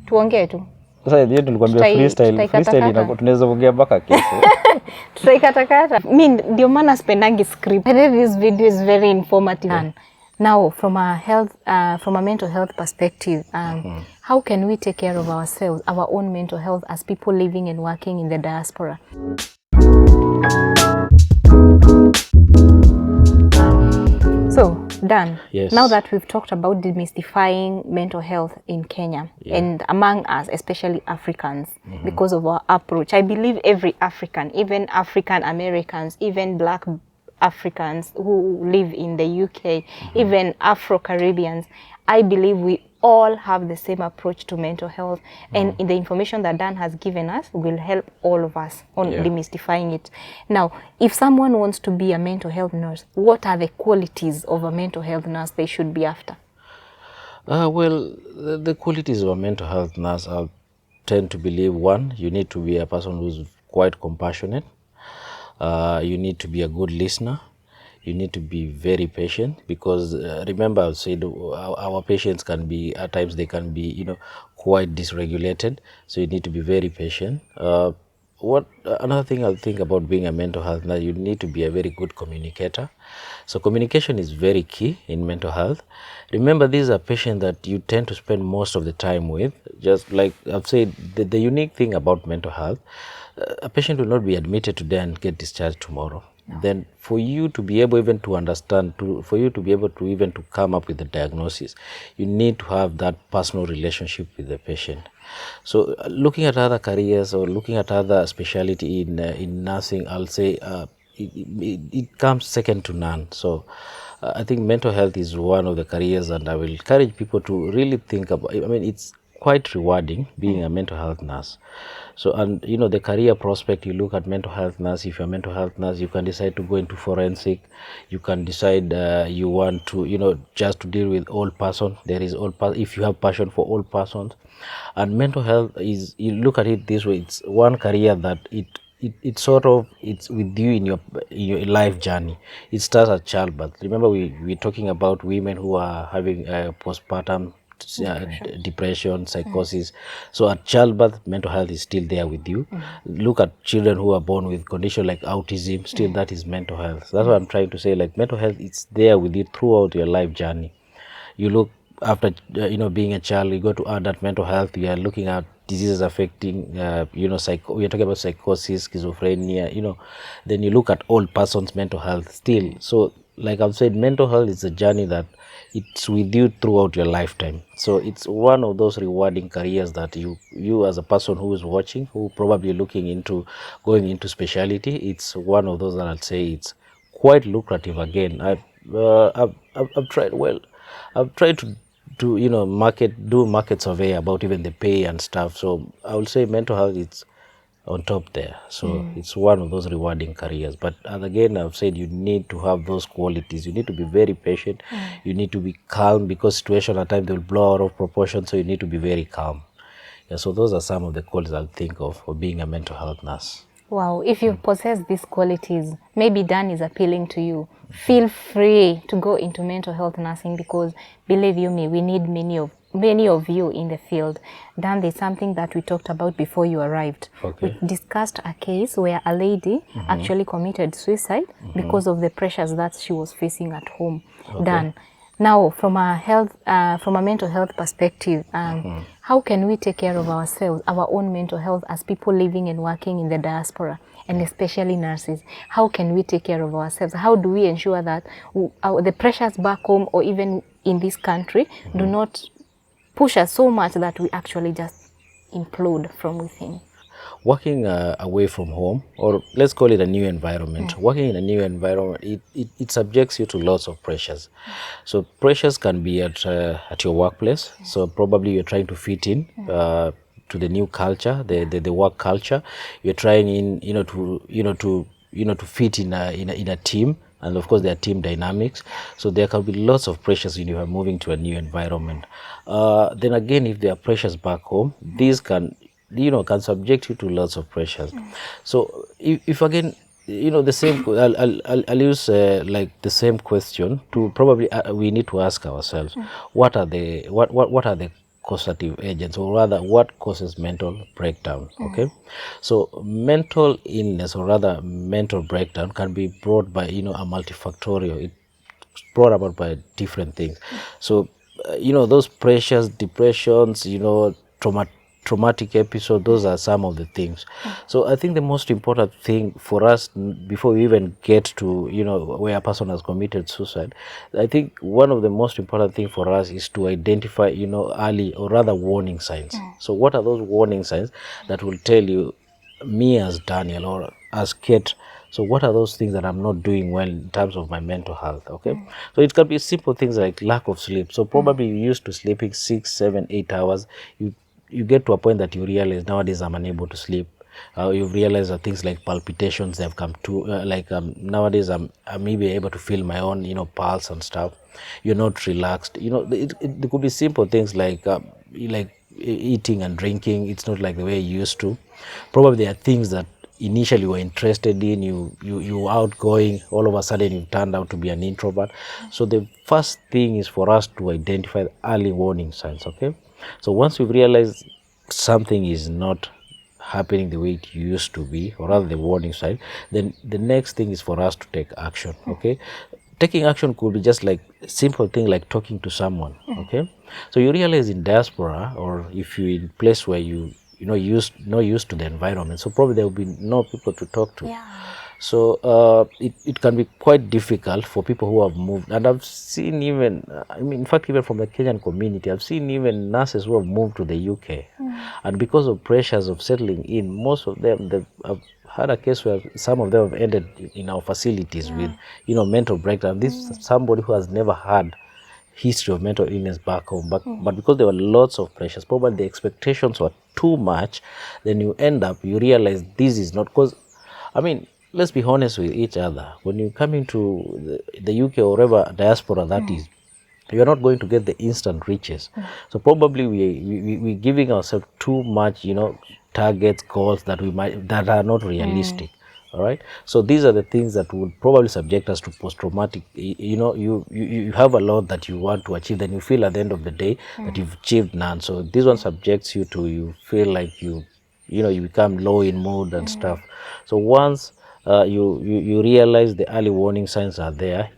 Tuongee tu. Sasa ndio tulikwambia freestyle tunaweza kuongea mpaka kesho. Tutaikatakata. Mimi ndio maana sipendangi script. I read this video is very informative. Yeah. Now from a mental health perspective, how can we take care of ourselves, our own mental health as people living and working in the diaspora? So, Dan, yes. Now that we've talked about demystifying mental health in Kenya and among us, especially Africans, because of our approach, I believe every African, even African Americans, even Black Africans who live in the UK, even Afro-Caribbeans, I believe we all have the same approach to mental health, and in the information that Dan has given us will help all of us on demystifying it. Now, if someone wants to be a mental health nurse, what are the qualities of a mental health nurse they should be after? Well, the qualities of a mental health nurse, I tend to believe, one, you need to be a person who's quite compassionate. You need to be a good listener. You need to be very patient, because remember I said our patients can be, at times they can be, quite dysregulated. So you need to be very patient. Another thing I think about being a mental health nurse, you need to be a very good communicator. So communication is very key in mental health. Remember, these are patients that you tend to spend most of the time with. Just like I've said, the unique thing about mental health, a patient will not be admitted today and get discharged tomorrow. No. Then for you to be able even to understand, for you to be able to even to come up with the diagnosis, you need to have that personal relationship with the patient. So looking at other careers or looking at other specialty in nursing, I'll say it comes second to none. So I think mental health is one of the careers, and I will encourage people to really think about. I mean, it's quite rewarding being a mental health nurse. So, and the career prospect, you look at mental health nurse. If you're a mental health nurse, you can decide to go into forensic. You can decide you want to, just to deal with all person. There is all if you have passion for all persons. And mental health is, you look at it this way, it's one career that it's with you in your life journey. It starts at childbirth. Remember, we're talking about women who are having postpartum depression, psychosis. So at childbirth, mental health is still there with you. Look at children who are born with condition like autism, still that is mental health. That's what I'm trying to say, like mental health, it's there with you throughout your life journey. You look after, being a child, you go to adult mental health, you are looking at diseases affecting, we are talking about psychosis, schizophrenia, then you look at all persons' mental health still. So like I've said, mental health is a journey that it's with you throughout your lifetime. So it's one of those rewarding careers that you as a person who is watching, who probably looking into going into specialty, it's one of those that I'd say it's quite lucrative. Again, I've tried to do market survey about even the pay and stuff. So I would say mental health is on top there. So it's one of those rewarding careers. But again, I've said you need to have those qualities. You need to be very patient. You need to be calm, because situation at times they will blow out of proportion. So you need to be very calm. Yeah, so those are some of the qualities I'll think of for being a mental health nurse. Wow, if you possess these qualities, maybe Dan is appealing to you. Feel free to go into mental health nursing, because believe you me, we need many of you in the field. Dan, there's something that we talked about before you arrived. Okay. We discussed a case where a lady actually committed suicide because of the pressures that she was facing at home. Okay. Dan, now from a mental health perspective, how can we take care of ourselves, our own mental health as people living and working in the diaspora, and especially nurses? How can we take care of ourselves? How do we ensure that the pressures back home or even in this country do not push us so much that we actually just implode from within? Working away from home, or let's call it a new environment. Working in a new environment, it subjects you to lots of pressures. So pressures can be at your workplace. So probably you're trying to fit in to the new culture, the work culture. You're trying to fit in a team. And of course, there are team dynamics. So there can be lots of pressures when you are moving to a new environment. Then again, if there are pressures back home, these can subject you to lots of pressures. So if again, the same, I'll use like the same question to probably we need to ask ourselves, what are the causative agents, or rather what causes mental breakdown. Okay, so mental illness, or rather mental breakdown, can be brought by, you know, a multifactorial. It's brought about by different things. So you know, those pressures, depressions, you know, traumatic episode, those are some of the things. So I think the most important thing for us, before we even get to, you know, where a person has committed suicide, I think one of the most important thing for us is to identify, you know, early, or rather warning signs. So what are those warning signs that will tell you, me as Daniel or as Kate, so what are those things that I'm not doing well in terms of my mental health? Okay, so it can be simple things like lack of sleep. So probably you used to sleeping 6, 7, 8 hours. You get to a point that you realize, nowadays I'm unable to sleep. You realize that things like palpitations have come to, nowadays I'm maybe able to feel my own, you know, pulse and stuff. You're not relaxed. You know, there could be simple things like eating and drinking. It's not like the way you used to. Probably there are things that initially you were interested in, you were outgoing, all of a sudden you turned out to be an introvert. So the first thing is for us to identify the early warning signs. Okay, so once we realize something is not happening the way it used to be, or rather the warning sign, then the next thing is for us to take action. Okay, taking action could be just like simple thing like talking to someone. Okay, so you realize in diaspora, or if you're in place where you know not used to the environment, so probably there will be no people to talk to. So it can be quite difficult for people who have moved. And I've seen even, I mean, in fact, even from the Kenyan community, I've seen even nurses who have moved to the UK. And because of pressures of settling in, most of them, I've had a case where some of them have ended in our facilities with, you know, mental breakdown. This is somebody who has never had history of mental illness back home, but because there were lots of pressures, probably the expectations were too much, then you end up, you realize this is not, because, I mean, let's be honest with each other. When you come into the UK or wherever diaspora that is, you're not going to get the instant riches. So probably we're giving ourselves too much, you know, targets, goals that are not realistic. All right. So these are the things that will probably subject us to post-traumatic. You know, you have a lot that you want to achieve, then you feel at the end of the day that you've achieved none. So this one subjects you to, you feel like you know, you become low in mood and stuff. So once you realize the early warning signs are there,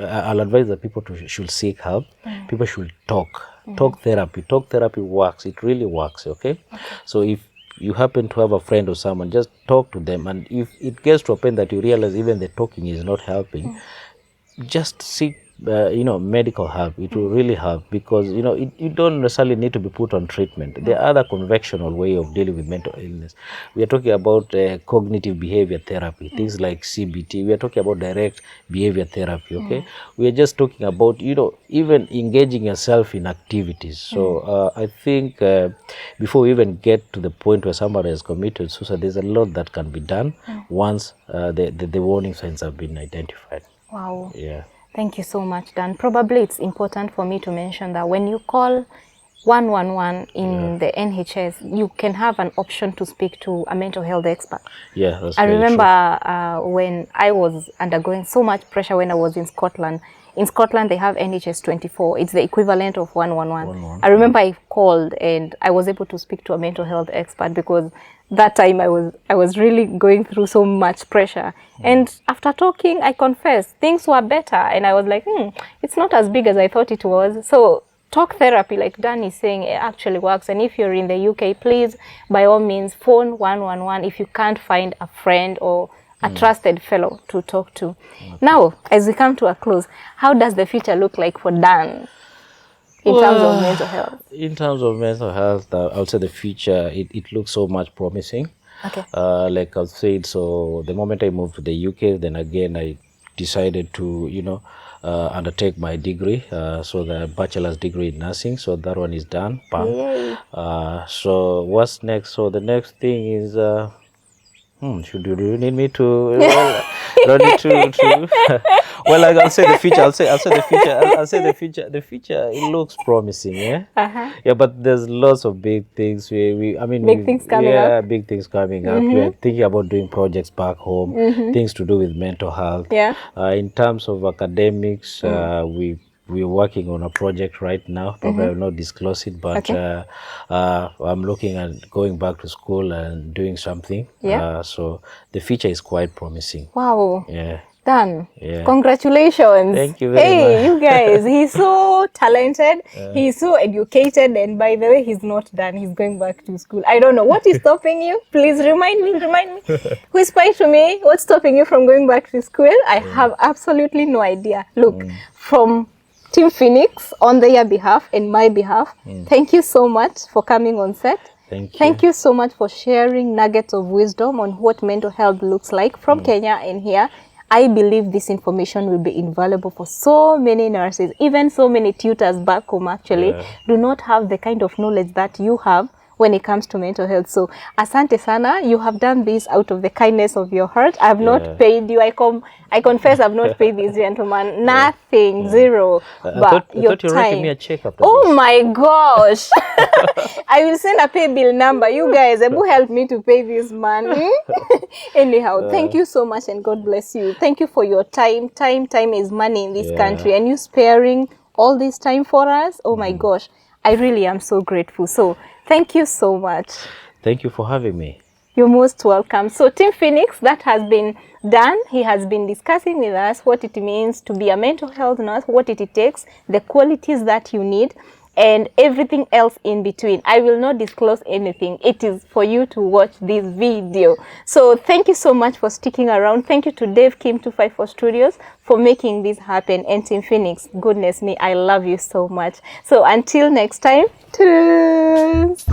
I'll advise that people should seek help. People should talk. Talk therapy works. It really works. Okay? So if you happen to have a friend or someone, just talk to them, and if it gets to a point that you realize even the talking is not helping, just seek you know, medical help. It will really help, because you know, you don't necessarily need to be put on treatment. There are other conventional way of dealing with mental illness. We are talking about cognitive behavior therapy, things like CBT. We are talking about direct behavior therapy. Okay, we are just talking about, you know, even engaging yourself in activities. So I think before we even get to the point where somebody has committed suicide, there's a lot that can be done once the warning signs have been identified. Wow. Yeah. Thank you so much, Dan. Probably it's important for me to mention that when you call 111 in the NHS, you can have an option to speak to a mental health expert. Yeah, that's I very remember when I was undergoing so much pressure when I was in Scotland. In Scotland, they have NHS 24. It's the equivalent of 111. I remember I called and I was able to speak to a mental health expert, because that time I was really going through so much pressure. And after talking, I confess, things were better. And I was like, it's not as big as I thought it was. So talk therapy, like Dan is saying, it actually works. And if you're in the UK, please, by all means, phone 111 if you can't find a friend or a trusted fellow to talk to. Now, as we come to a close, how does the future look like for Dan in terms of mental health? In terms of mental health, I would say the future, it looks so much promising. Okay. Like I've said, so the moment I moved to the UK, then again I decided to, you know, undertake my degree, so the bachelor's degree in nursing. So that one is done. Bam. So what's next? So the next thing is, should you need me to? Well, don't need to. Well, I'll say the future. I'll say the future. I'll say the future. The future, it looks promising, yeah. Yeah, but there's lots of big things. I mean, big things coming up. Big things coming up. We are thinking about doing projects back home, things to do with mental health. Yeah. In terms of academics, we we're working on a project right now. Probably I will not disclose it, but I'm looking at going back to school and doing something. Yeah. So the future is quite promising. Wow. Yeah. Done. Yeah. Congratulations. Thank you very much. Hey, you guys, he's so talented. He's so educated. And by the way, he's not done. He's going back to school. I don't know. What is stopping you? Please remind me. Whisper to me. What's stopping you from going back to school? I have absolutely no idea. Look, from Team Phoenix, on their behalf and my behalf, thank you so much for coming on set. Thank you. Thank you so much for sharing nuggets of wisdom on what mental health looks like from Kenya and here. I believe this information will be invaluable for so many nurses, even so many tutors back home actually do not have the kind of knowledge that you have when it comes to mental health. So, asante sana, you have done this out of the kindness of your heart. I have not paid you. I confess I've not paid this gentleman. Nothing, zero. I thought you were writing me a check after this. My gosh. I will send a pay bill number. You guys, who help me to pay this man. Anyhow, thank you so much and God bless you. Thank you for your time. Time is money in this country. And you sparing all this time for us. Oh my gosh. I really am so grateful. So, thank you so much. Thank you for having me. You're most welcome. So Team Phoenix, that has been done. He has been discussing with us what it means to be a mental health nurse, what it takes, the qualities that you need, and everything else in between. I will not disclose anything. It is for you to watch this video. So thank you so much for sticking around. Thank you to Dave Kim 254 Studios for making this happen. And Team Phoenix, goodness me, I love you so much. So until next time, toodles.